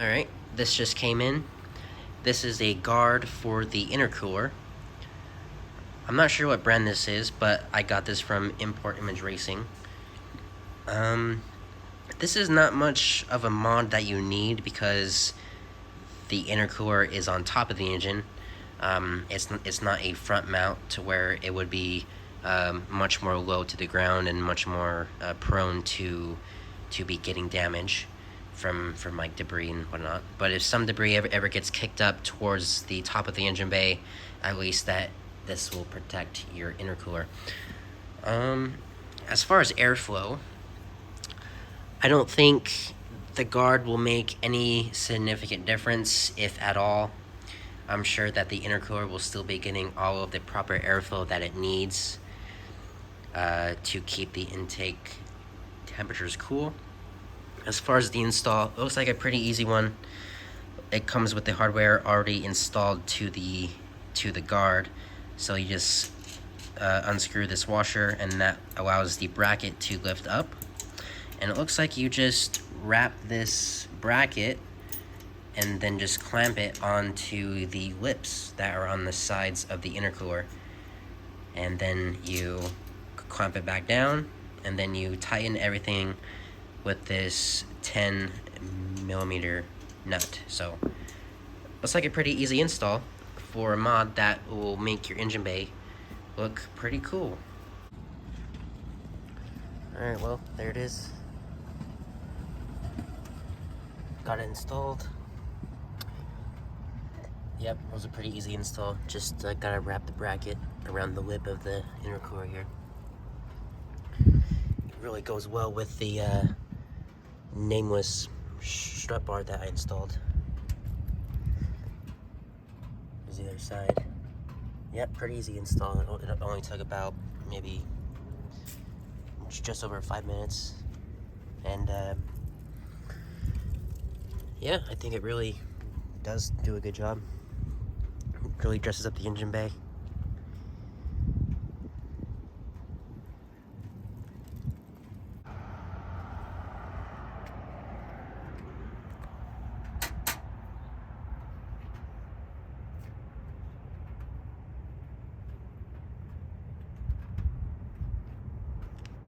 Alright, this just came in. This is a guard for the intercooler. I'm not sure what brand this is, but I got this from Import Image Racing. This is not much of a mod that you need because the intercooler is on top of the engine. It's not a front mount to where it would be much more low to the ground and much more prone to be getting damage from like debris and whatnot. But if some debris ever gets kicked up towards the top of the engine bay, at least this will protect your intercooler. As far as airflow, I don't think the guard will make any significant difference, if at all. I'm sure that the intercooler will still be getting all of the proper airflow that it needs to keep the intake temperatures cool. As far as the install, it looks like a pretty easy one. It comes with the hardware already installed to the guard, so you just unscrew this washer and that allows the bracket to lift up. And it looks like you just wrap this bracket and then just clamp it onto the lips that are on the sides of the intercooler. And then you clamp it back down, and then you tighten everything with this 10mm nut. So looks like a pretty easy install for a mod that will make your engine bay look pretty cool. Alright, well, there it is. Got it installed. Yep, it was a pretty easy install. Just gotta wrap the bracket around the lip of the intercooler here. It really goes well with the nameless strut bar that I installed. Here's the other side. Yep, pretty easy install. It only took about maybe just over 5 minutes. And yeah, I think it really does do a good job. Really dresses up the engine bay.